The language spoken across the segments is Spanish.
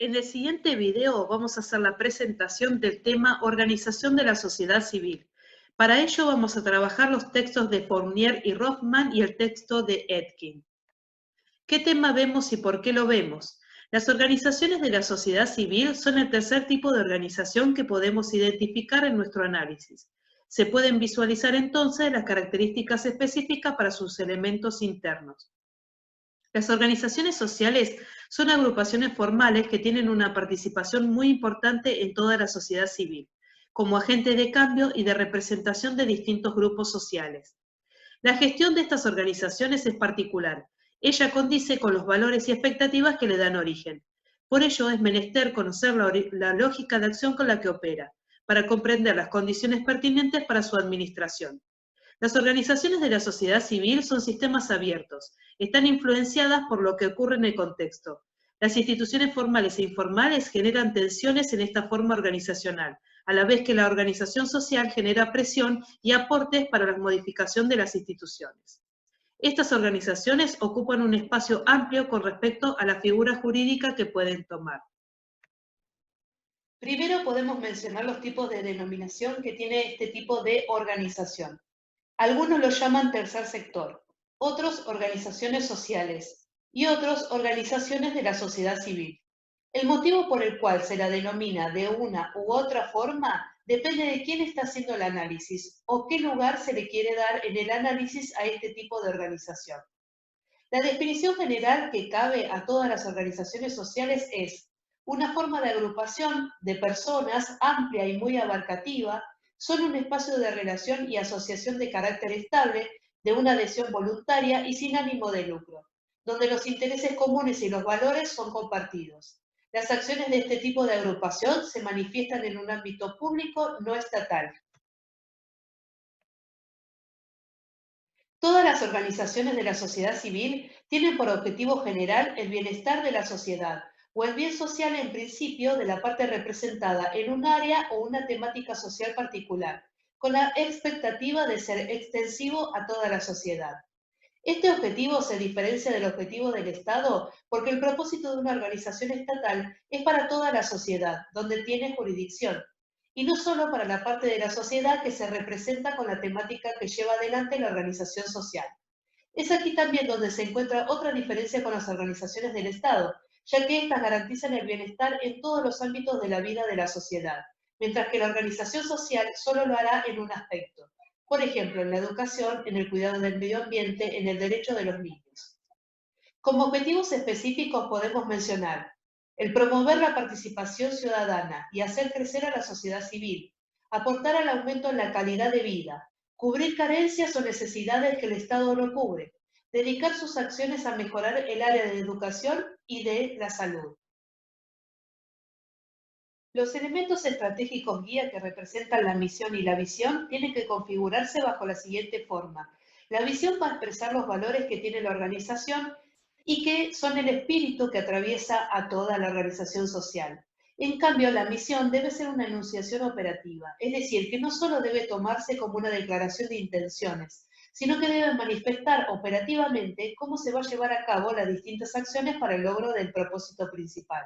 En el siguiente video vamos a hacer la presentación del tema Organización de la sociedad civil. Para ello vamos a trabajar los textos de Fournier y Rothman y el texto de Etkin. ¿Qué tema vemos y por qué lo vemos? Las organizaciones de la sociedad civil son el tercer tipo de organización que podemos identificar en nuestro análisis. Se pueden visualizar entonces las características específicas para sus elementos internos. Las organizaciones sociales son agrupaciones formales que tienen una participación muy importante en toda la sociedad civil, como agentes de cambio y de representación de distintos grupos sociales. La gestión de estas organizaciones es particular. Ella condice con los valores y expectativas que le dan origen. Por ello es menester conocer la lógica de acción con la que opera, para comprender las condiciones pertinentes para su administración. Las organizaciones de la sociedad civil son sistemas abiertos, están influenciadas por lo que ocurre en el contexto. Las instituciones formales e informales generan tensiones en esta forma organizacional, a la vez que la organización social genera presión y aportes para la modificación de las instituciones. Estas organizaciones ocupan un espacio amplio con respecto a la figura jurídica que pueden tomar. Primero podemos mencionar los tipos de denominación que tiene este tipo de organización. Algunos lo llaman tercer sector, otros organizaciones sociales y otros organizaciones de la sociedad civil. El motivo por el cual se la denomina de una u otra forma depende de quién está haciendo el análisis o qué lugar se le quiere dar en el análisis a este tipo de organización. La definición general que cabe a todas las organizaciones sociales es una forma de agrupación de personas amplia y muy abarcativa, son un espacio de relación y asociación de carácter estable, de una adhesión voluntaria y sin ánimo de lucro, donde los intereses comunes y los valores son compartidos. Las acciones de este tipo de agrupación se manifiestan en un ámbito público no estatal. Todas las organizaciones de la sociedad civil tienen por objetivo general el bienestar de la sociedad o el bien social en principio de la parte representada en un área o una temática social particular, con la expectativa de ser extensivo a toda la sociedad. Este objetivo se diferencia del objetivo del Estado porque el propósito de una organización estatal es para toda la sociedad, donde tiene jurisdicción, y no solo para la parte de la sociedad que se representa con la temática que lleva adelante la organización social. Es aquí también donde se encuentra otra diferencia con las organizaciones del Estado, ya que éstas garantizan el bienestar en todos los ámbitos de la vida de la sociedad, mientras que la organización social solo lo hará en un aspecto. Por ejemplo, en la educación, en el cuidado del medio ambiente, en el derecho de los niños. Como objetivos específicos podemos mencionar el promover la participación ciudadana y hacer crecer a la sociedad civil, aportar al aumento en la calidad de vida, cubrir carencias o necesidades que el Estado no cubre, dedicar sus acciones a mejorar el área de educación y de la salud. Los elementos estratégicos guía que representan la misión y la visión tienen que configurarse bajo la siguiente forma. La visión va a expresar los valores que tiene la organización y que son el espíritu que atraviesa a toda la organización social. En cambio, la misión debe ser una enunciación operativa, es decir, que no solo debe tomarse como una declaración de intenciones, sino que debe manifestar operativamente cómo se va a llevar a cabo las distintas acciones para el logro del propósito principal.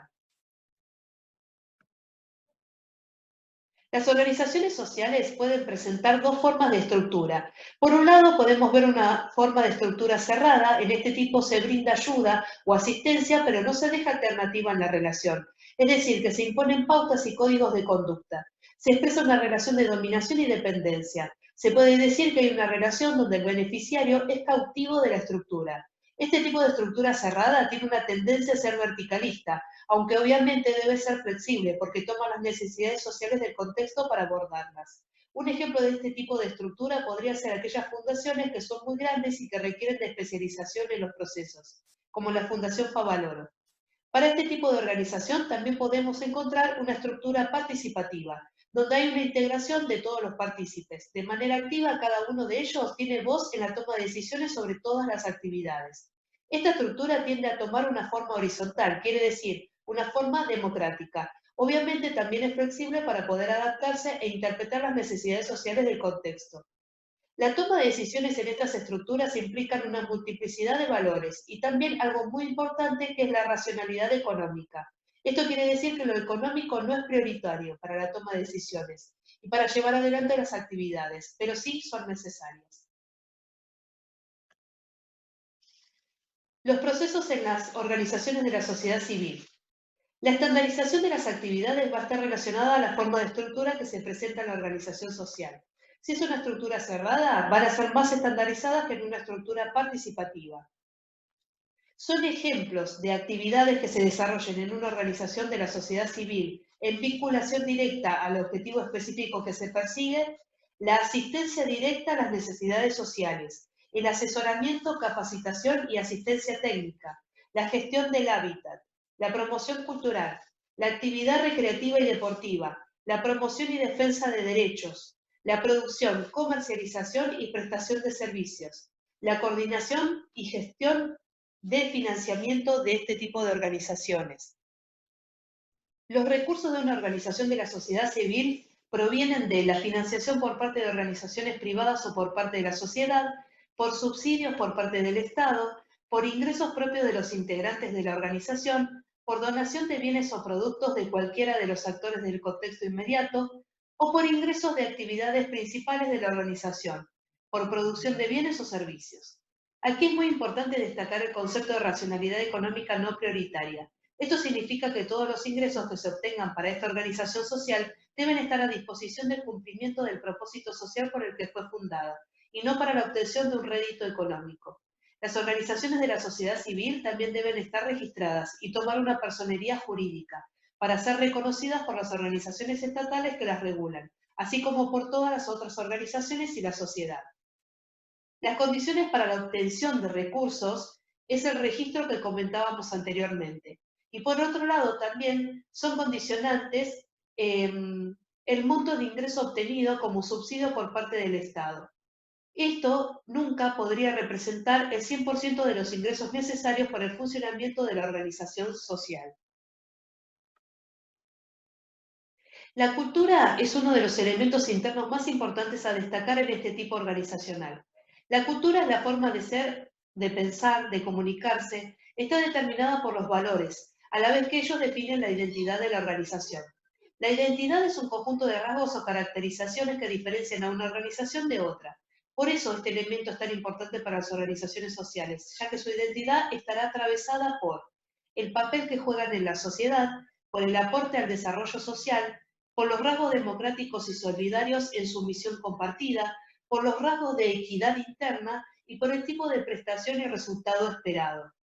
Las organizaciones sociales pueden presentar dos formas de estructura. Por un lado, podemos ver una forma de estructura cerrada. En este tipo se brinda ayuda o asistencia, pero no se deja alternativa en la relación. Es decir, que se imponen pautas y códigos de conducta. Se expresa una relación de dominación y dependencia. Se puede decir que hay una relación donde el beneficiario es cautivo de la estructura. Este tipo de estructura cerrada tiene una tendencia a ser verticalista, aunque obviamente debe ser flexible porque toma las necesidades sociales del contexto para abordarlas. Un ejemplo de este tipo de estructura podría ser aquellas fundaciones que son muy grandes y que requieren de especialización en los procesos, como la Fundación Favaloro. Para este tipo de organización también podemos encontrar una estructura participativa, donde hay una integración de todos los partícipes. De manera activa, cada uno de ellos tiene voz en la toma de decisiones sobre todas las actividades. Esta estructura tiende a tomar una forma horizontal, quiere decir, una forma democrática. Obviamente también es flexible para poder adaptarse e interpretar las necesidades sociales del contexto. La toma de decisiones en estas estructuras implican una multiplicidad de valores y también algo muy importante que es la racionalidad económica. Esto quiere decir que lo económico no es prioritario para la toma de decisiones y para llevar adelante las actividades, pero sí son necesarias. Los procesos en las organizaciones de la sociedad civil. La estandarización de las actividades va a estar relacionada a la forma de estructura que se presenta en la organización social. Si es una estructura cerrada, van a ser más estandarizadas que en una estructura participativa. Son ejemplos de actividades que se desarrollen en una organización de la sociedad civil en vinculación directa al objetivo específico que se persigue, la asistencia directa a las necesidades sociales, el asesoramiento, capacitación y asistencia técnica, la gestión del hábitat, la promoción cultural, la actividad recreativa y deportiva, la promoción y defensa de derechos, la producción, comercialización y prestación de servicios, la coordinación y gestión de financiamiento de este tipo de organizaciones. Los recursos de una organización de la sociedad civil provienen de la financiación por parte de organizaciones privadas o por parte de la sociedad, por subsidios por parte del Estado, por ingresos propios de los integrantes de la organización, por donación de bienes o productos de cualquiera de los actores del contexto inmediato, o por ingresos de actividades principales de la organización, por producción de bienes o servicios. Aquí es muy importante destacar el concepto de racionalidad económica no prioritaria. Esto significa que todos los ingresos que se obtengan para esta organización social deben estar a disposición del cumplimiento del propósito social por el que fue fundada, y no para la obtención de un rédito económico. Las organizaciones de la sociedad civil también deben estar registradas y tomar una personería jurídica para ser reconocidas por las organizaciones estatales que las regulan, así como por todas las otras organizaciones y la sociedad. Las condiciones para la obtención de recursos es el registro que comentábamos anteriormente. Y por otro lado, también son condicionantes el monto de ingreso obtenido como subsidio por parte del Estado. Esto nunca podría representar el 100% de los ingresos necesarios para el funcionamiento de la organización social. La cultura es uno de los elementos internos más importantes a destacar en este tipo organizacional. La cultura es la forma de ser, de pensar, de comunicarse, está determinada por los valores, a la vez que ellos definen la identidad de la organización. La identidad es un conjunto de rasgos o caracterizaciones que diferencian a una organización de otra. Por eso este elemento es tan importante para las organizaciones sociales, ya que su identidad estará atravesada por el papel que juegan en la sociedad, por el aporte al desarrollo social, por los rasgos democráticos y solidarios en su misión compartida, por los rasgos de equidad interna y por el tipo de prestación y resultado esperado.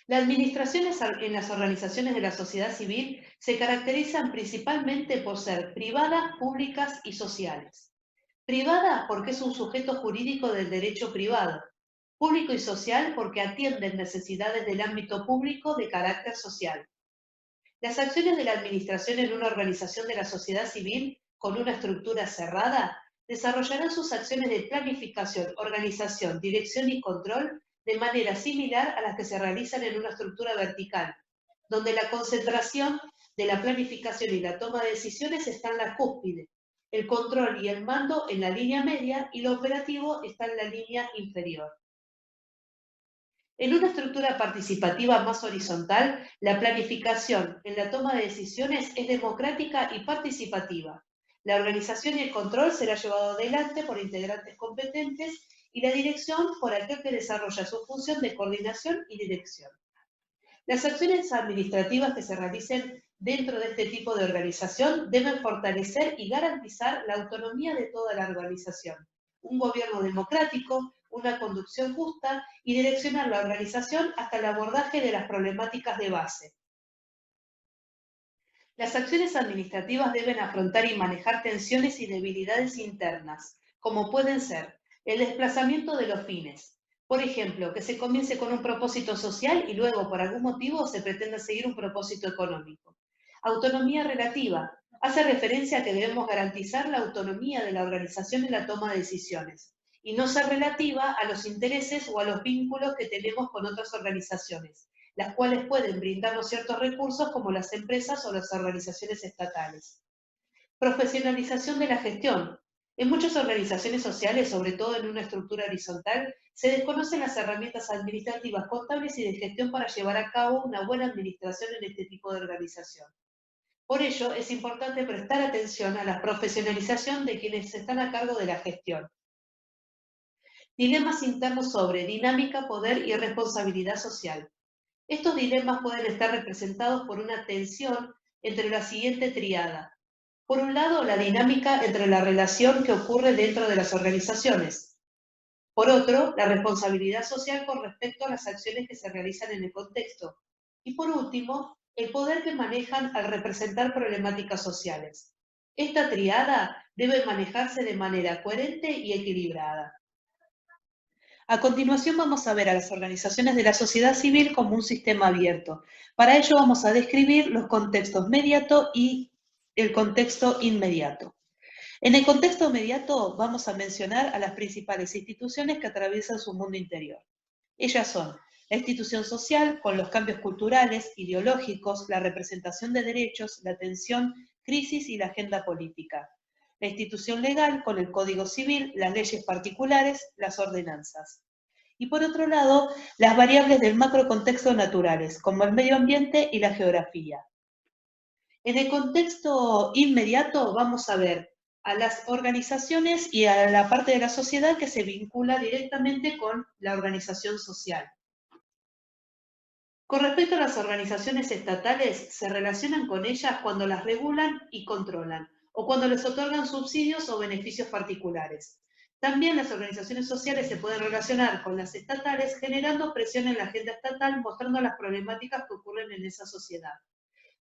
Las administraciones en las organizaciones de la sociedad civil se caracterizan principalmente por ser privadas, públicas y sociales. Privada porque es un sujeto jurídico del derecho privado. Público y social porque atienden necesidades del ámbito público de carácter social. Las acciones de la administración en una organización de la sociedad civil con una estructura cerrada desarrollarán sus acciones de planificación, organización, dirección y control de manera similar a las que se realizan en una estructura vertical, donde la concentración de la planificación y la toma de decisiones está en la cúspide, el control y el mando en la línea media y lo operativo está en la línea inferior. En una estructura participativa más horizontal, la planificación en la toma de decisiones es democrática y participativa. La organización y el control será llevado adelante por integrantes competentes y la dirección por aquel que desarrolla su función de coordinación y dirección. Las acciones administrativas que se realicen dentro de este tipo de organización deben fortalecer y garantizar la autonomía de toda la organización, un gobierno democrático, una conducción justa y direccionar la organización hasta el abordaje de las problemáticas de base. Las acciones administrativas deben afrontar y manejar tensiones y debilidades internas, como pueden ser el desplazamiento de los fines. Por ejemplo, que se comience con un propósito social y luego, por algún motivo, se pretenda seguir un propósito económico. Autonomía relativa. Hace referencia a que debemos garantizar la autonomía de la organización en la toma de decisiones y no ser relativa a los intereses o a los vínculos que tenemos con otras organizaciones, las cuales pueden brindarnos ciertos recursos como las empresas o las organizaciones estatales. Profesionalización de la gestión. En muchas organizaciones sociales, sobre todo en una estructura horizontal, se desconocen las herramientas administrativas, contables y de gestión para llevar a cabo una buena administración en este tipo de organización. Por ello, es importante prestar atención a la profesionalización de quienes están a cargo de la gestión. Dilemas internos sobre dinámica, poder y responsabilidad social. Estos dilemas pueden estar representados por una tensión entre la siguiente tríada. Por un lado, la dinámica entre la relación que ocurre dentro de las organizaciones. Por otro, la responsabilidad social con respecto a las acciones que se realizan en el contexto. Y por último, el poder que manejan al representar problemáticas sociales. Esta triada debe manejarse de manera coherente y equilibrada. A continuación vamos a ver a las organizaciones de la sociedad civil como un sistema abierto. Para ello vamos a describir los contextos mediato y el contexto inmediato. En el contexto inmediato vamos a mencionar a las principales instituciones que atraviesan su mundo interior. Ellas son la institución social, con los cambios culturales, ideológicos, la representación de derechos, la tensión, crisis y la agenda política. La institución legal, con el Código Civil, las leyes particulares, las ordenanzas. Y por otro lado, las variables del macrocontexto naturales, como el medio ambiente y la geografía. En el contexto inmediato vamos a ver a las organizaciones y a la parte de la sociedad que se vincula directamente con la organización social. Con respecto a las organizaciones estatales, se relacionan con ellas cuando las regulan y controlan, o cuando les otorgan subsidios o beneficios particulares. También las organizaciones sociales se pueden relacionar con las estatales, generando presión en la agenda estatal, mostrando las problemáticas que ocurren en esa sociedad.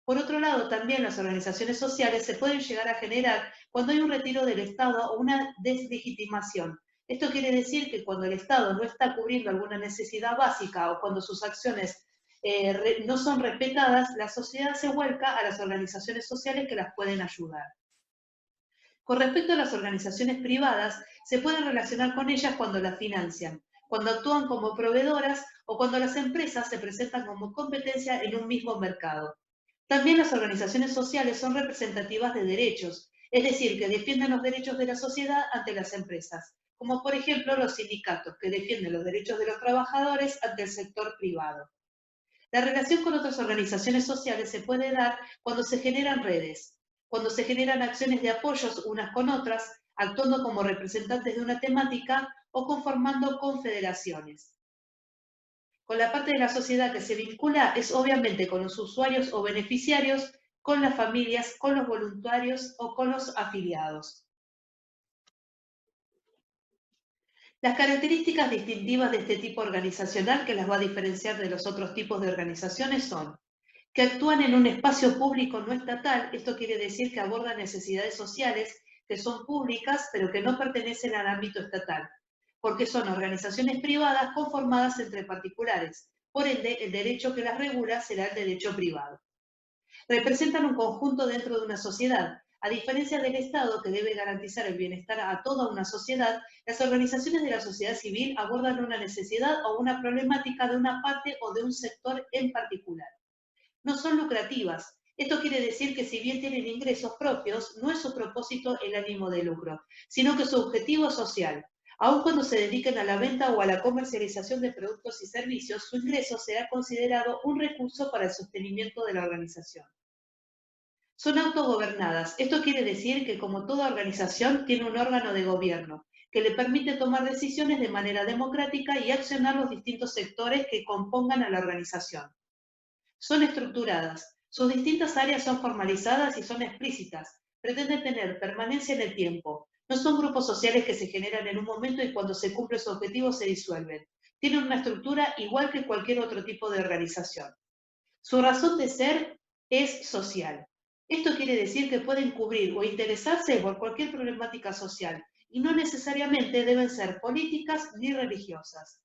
Por otro lado, también las organizaciones sociales se pueden llegar a generar cuando hay un retiro del Estado o una deslegitimación. Esto quiere decir que cuando el Estado no está cubriendo alguna necesidad básica o cuando sus acciones no son respetadas, la sociedad se vuelca a las organizaciones sociales que las pueden ayudar. Con respecto a las organizaciones privadas, se pueden relacionar con ellas cuando las financian, cuando actúan como proveedoras o cuando las empresas se presentan como competencia en un mismo mercado. También las organizaciones sociales son representativas de derechos, es decir, que defienden los derechos de la sociedad ante las empresas, como por ejemplo los sindicatos, que defienden los derechos de los trabajadores ante el sector privado. La relación con otras organizaciones sociales se puede dar cuando se generan redes, cuando se generan acciones de apoyos unas con otras, actuando como representantes de una temática o conformando confederaciones. Con la parte de la sociedad que se vincula es obviamente con los usuarios o beneficiarios, con las familias, con los voluntarios o con los afiliados. Las características distintivas de este tipo organizacional que las va a diferenciar de los otros tipos de organizaciones son que actúan en un espacio público no estatal, esto quiere decir que abordan necesidades sociales que son públicas pero que no pertenecen al ámbito estatal, porque son organizaciones privadas conformadas entre particulares. Por ende, el derecho que las regula será el derecho privado. Representan un conjunto dentro de una sociedad. A diferencia del Estado, que debe garantizar el bienestar a toda una sociedad, las organizaciones de la sociedad civil abordan una necesidad o una problemática de una parte o de un sector en particular. No son lucrativas. Esto quiere decir que si bien tienen ingresos propios, no es su propósito el ánimo de lucro, sino que su objetivo es social. Aun cuando se dediquen a la venta o a la comercialización de productos y servicios, su ingreso será considerado un recurso para el sostenimiento de la organización. Son autogobernadas. Esto quiere decir que, como toda organización, tiene un órgano de gobierno que le permite tomar decisiones de manera democrática y accionar los distintos sectores que compongan a la organización. Son estructuradas. Sus distintas áreas son formalizadas y son explícitas. Pretenden tener permanencia en el tiempo. No son grupos sociales que se generan en un momento y cuando se cumple su objetivo se disuelven. Tienen una estructura igual que cualquier otro tipo de organización. Su razón de ser es social. Esto quiere decir que pueden cubrir o interesarse por cualquier problemática social y no necesariamente deben ser políticas ni religiosas.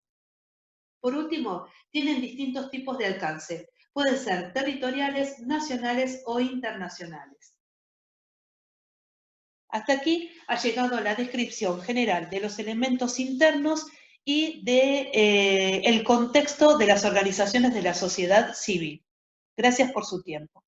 Por último, tienen distintos tipos de alcance. Pueden ser territoriales, nacionales o internacionales. Hasta aquí ha llegado la descripción general de los elementos internos y del contexto de las organizaciones de la sociedad civil. Gracias por su tiempo.